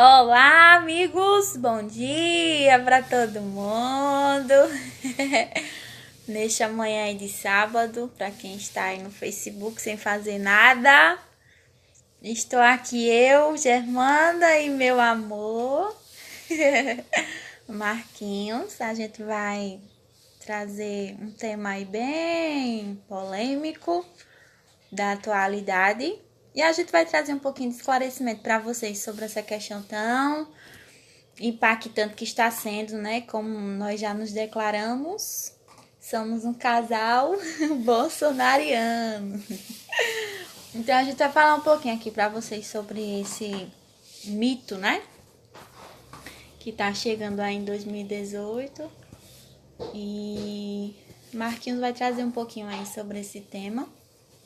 Olá, amigos! Bom dia para todo mundo! Nesta manhã aí de sábado, para quem está aí no Facebook sem fazer nada, estou aqui eu, Germanda e meu amor, Marquinhos. A gente vai trazer um tema aí bem polêmico da atualidade. E a gente vai trazer um pouquinho de esclarecimento para vocês sobre essa questão tão impactante que está sendo, né? Como nós já nos declaramos, somos um casal bolsonariano. Então a gente vai falar um pouquinho aqui para vocês sobre esse mito, né? Que tá chegando aí em 2018. E Marquinhos vai trazer um pouquinho aí sobre esse tema.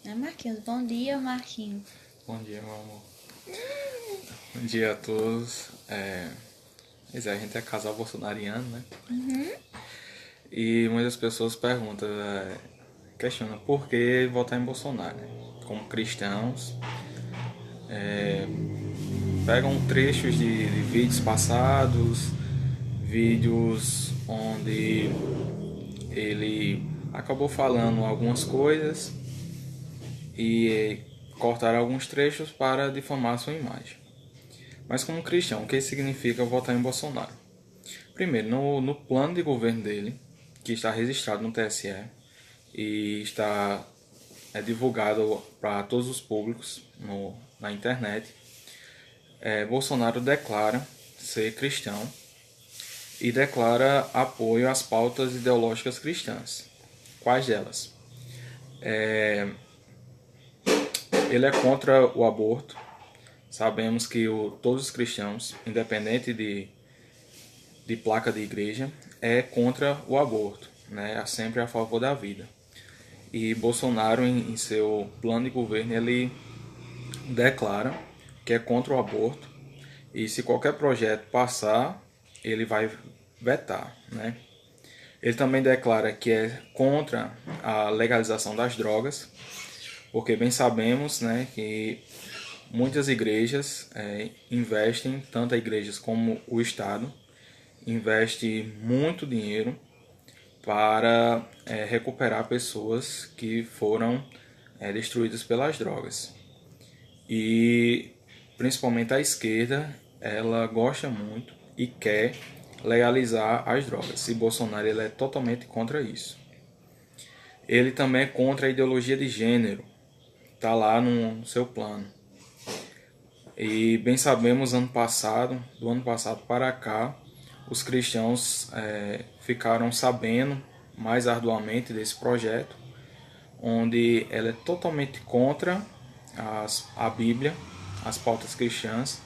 Né, Marquinhos? Bom dia, Marquinhos. Bom dia, meu amor. Bom dia a todos. Pois é, a gente é casal bolsonariano, né? E muitas pessoas perguntam, questionam por que votar em Bolsonaro, né? Como cristãos, pegam trechos de vídeos passados, vídeos onde ele acabou falando algumas coisas e cortaram alguns trechos para difamar sua imagem. Mas como cristão, o que significa votar em Bolsonaro? Primeiro, no plano de governo dele, que está registrado no TSE e está divulgado para todos os públicos na internet, Bolsonaro declara ser cristão e declara apoio às pautas ideológicas cristãs. Quais delas? Ele é contra o aborto. Sabemos que todos os cristãos, independente de placa de igreja, é contra o aborto, né? É sempre a favor da vida. E Bolsonaro, em seu plano de governo, ele declara que é contra o aborto e se qualquer projeto passar, ele vai vetar, né? Ele também declara que é contra a legalização das drogas, porque bem sabemos, né, que muitas igrejas investem, tanto as igrejas como o Estado, investe muito dinheiro para recuperar pessoas que foram destruídas pelas drogas. E principalmente a esquerda, ela gosta muito e quer legalizar as drogas. E Bolsonaro ele é totalmente contra isso. Ele também é contra a ideologia de gênero, está lá no seu plano. E bem sabemos, do ano passado para cá, os cristãos ficaram sabendo mais arduamente desse projeto, onde ela é totalmente contra a Bíblia, as pautas cristãs.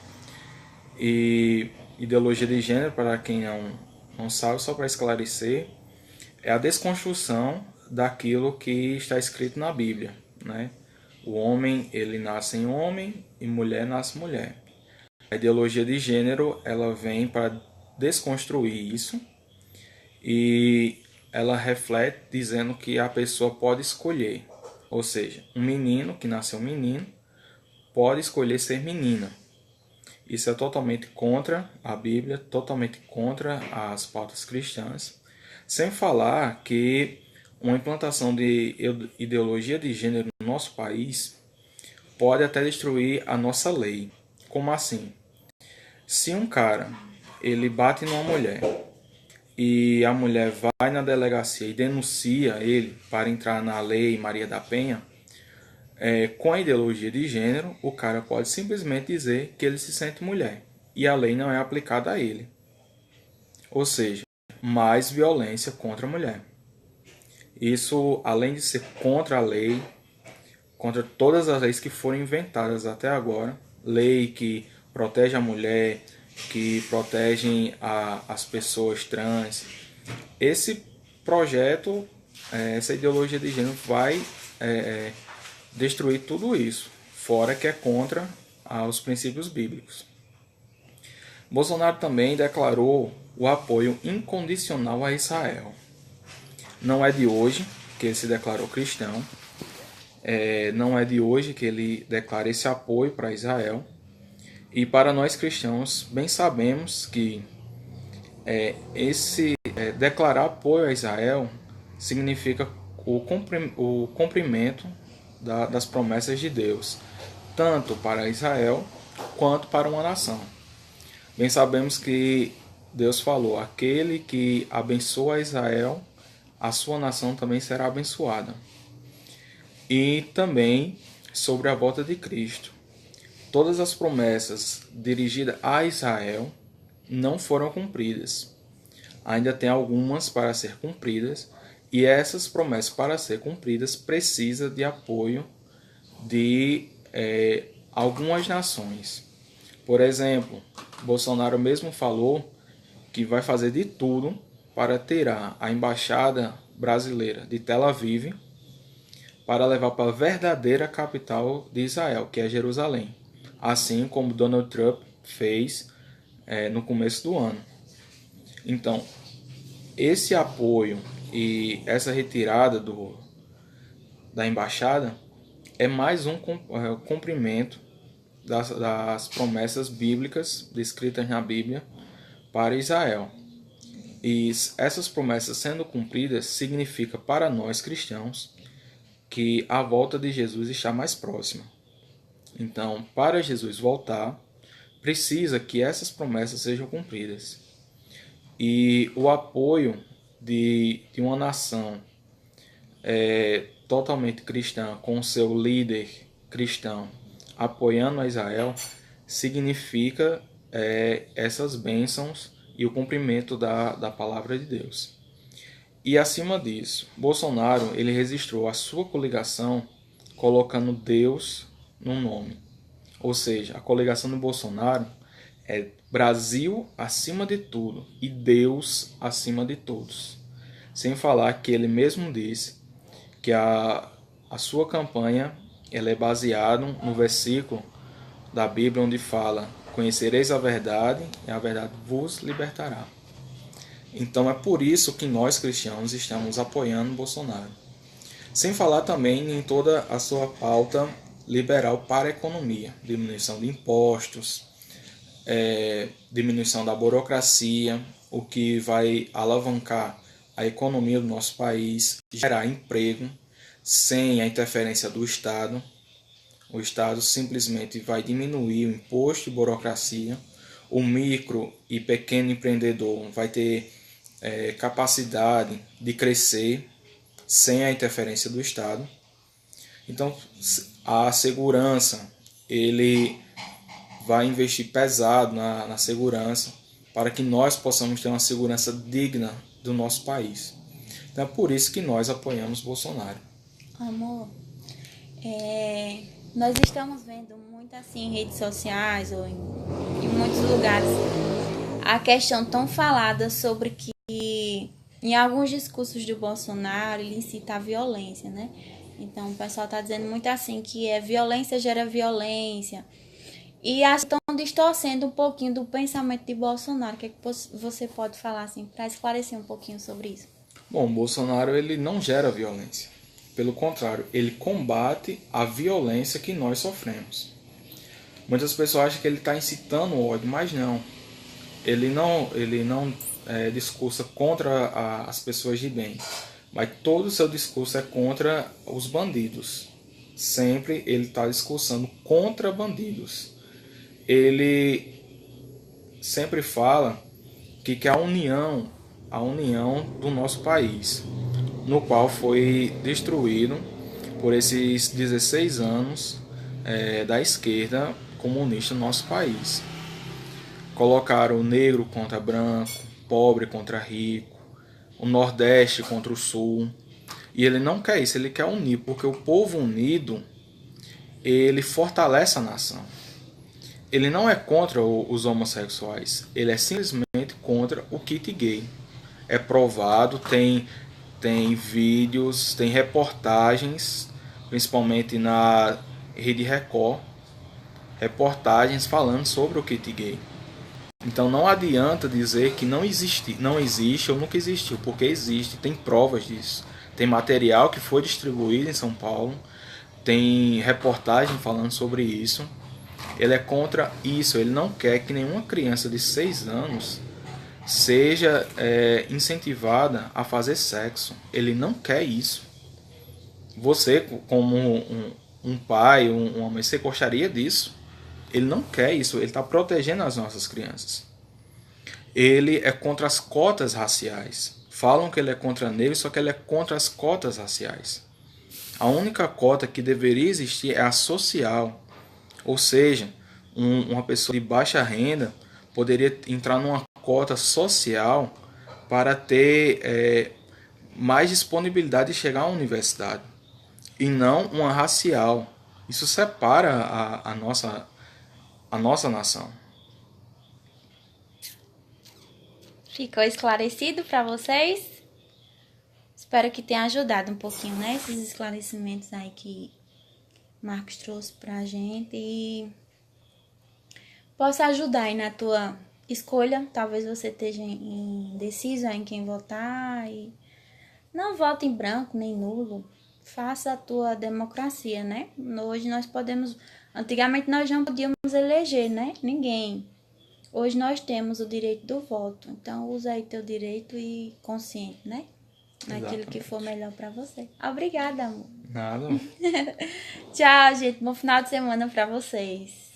E ideologia de gênero, para quem não sabe, só para esclarecer, é a desconstrução daquilo que está escrito na Bíblia, né? O homem, ele nasce em homem e mulher nasce mulher. A ideologia de gênero, ela vem para desconstruir isso e ela reflete dizendo que a pessoa pode escolher. Ou seja, um menino que nasceu menino pode escolher ser menina. Isso é totalmente contra a Bíblia, totalmente contra as pautas cristãs. Sem falar que uma implantação de ideologia de gênero no nosso país pode até destruir a nossa lei. Como assim? Se um cara ele bate numa mulher e a mulher vai na delegacia e denuncia ele para entrar na lei Maria da Penha, com a ideologia de gênero, o cara pode simplesmente dizer que ele se sente mulher e a lei não é aplicada a ele. Ou seja, mais violência contra a mulher. Isso, além de ser contra a lei, contra todas as leis que foram inventadas até agora, lei que protege a mulher, que protegem as pessoas trans. Esse projeto, essa ideologia de gênero vai destruir tudo isso, fora que é contra os princípios bíblicos. Bolsonaro também declarou o apoio incondicional a Israel. Não é de hoje que ele se declarou cristão, não é de hoje que ele declara esse apoio para Israel. E para nós cristãos, bem sabemos que declarar apoio a Israel significa o cumprimento das promessas de Deus, tanto para Israel quanto para uma nação. Bem sabemos que Deus falou: aquele que abençoa Israel, a sua nação também será abençoada. E também sobre a volta de Cristo. Todas as promessas dirigidas a Israel não foram cumpridas. Ainda tem algumas para ser cumpridas, e essas promessas para ser cumpridas precisam de apoio de algumas nações. Por exemplo, Bolsonaro mesmo falou que vai fazer de tudo para tirar a embaixada brasileira de Tel Aviv para levar para a verdadeira capital de Israel, que é Jerusalém, assim como Donald Trump fez no começo do ano. Então, esse apoio e essa retirada da embaixada é mais um cumprimento das promessas bíblicas descritas na Bíblia para Israel. E essas promessas sendo cumpridas significa para nós cristãos que a volta de Jesus está mais próxima. Então, para Jesus voltar, precisa que essas promessas sejam cumpridas. E o apoio de uma nação totalmente cristã, com seu líder cristão apoiando a Israel, significa essas bênçãos e o cumprimento da palavra de Deus. E acima disso, Bolsonaro ele registrou a sua coligação colocando Deus no nome. Ou seja, a coligação do Bolsonaro é Brasil acima de tudo e Deus acima de todos. Sem falar que ele mesmo disse que a sua campanha ela é baseada no versículo da Bíblia onde fala: conhecereis a verdade e a verdade vos libertará. Então é por isso que nós cristãos estamos apoiando Bolsonaro. Sem falar também em toda a sua pauta liberal para a economia, diminuição de impostos, diminuição da burocracia, o que vai alavancar a economia do nosso país, gerar emprego sem a interferência do Estado. O Estado simplesmente vai diminuir o imposto e burocracia. O micro e pequeno empreendedor vai ter capacidade de crescer sem a interferência do Estado. Então, a segurança, ele vai investir pesado na segurança para que nós possamos ter uma segurança digna do nosso país. Então, é por isso que nós apoiamos Bolsonaro. Amor, nós estamos vendo muito assim em redes sociais ou em muitos lugares a questão tão falada sobre que em alguns discursos do Bolsonaro ele incita a violência, né? Então o pessoal está dizendo muito assim que violência gera violência. E estão distorcendo um pouquinho do pensamento de Bolsonaro. O que, é que você pode falar assim para esclarecer um pouquinho sobre isso? Bom, Bolsonaro ele não gera violência. Pelo contrário, ele combate a violência que nós sofremos. Muitas pessoas acham que ele está incitando o ódio, mas não. Ele não discursa contra as pessoas de bem, mas todo o seu discurso é contra os bandidos. Sempre ele está discursando contra bandidos. Ele sempre fala que quer a união do nosso país, no qual foi destruído por esses 16 anos da esquerda comunista no nosso país. Colocaram o negro contra branco, pobre contra rico, o Nordeste contra o Sul. E ele não quer isso, ele quer unir, porque o povo unido, ele fortalece a nação. Ele não é contra os homossexuais, ele é simplesmente contra o kit gay. É provado, tem vídeos, tem reportagens, principalmente na Rede Record, reportagens falando sobre o kit gay. Então não adianta dizer que não existe ou nunca existiu, porque existe, tem provas disso. Tem material que foi distribuído em São Paulo, tem reportagem falando sobre isso. Ele é contra isso. Ele não quer que nenhuma criança de 6 anos seja incentivada a fazer sexo. Ele não quer isso. Você, como um pai, uma mãe, você gostaria disso? Ele não quer isso. Ele está protegendo as nossas crianças. Ele é contra as cotas raciais. Falam que ele é contra negros, só que ele é contra as cotas raciais. A única cota que deveria existir é a social. Ou seja, uma pessoa de baixa renda poderia entrar numa cota social para ter mais disponibilidade de chegar à universidade. E não uma racial. Isso separa a nossa nação. Ficou esclarecido para vocês? Espero que tenha ajudado um pouquinho, né? Esses esclarecimentos aí que Marcos trouxe pra gente e possa ajudar aí na tua escolha. Talvez você esteja indeciso em quem votar e não vote em branco nem nulo. Faça a tua democracia, né? Hoje nós podemos... Antigamente nós não podíamos eleger, né? Ninguém. Hoje nós temos o direito do voto. Então usa aí teu direito e consciente, né? Naquilo que for melhor pra você. Obrigada, amor. Nada. Tchau, gente. Bom final de semana pra vocês.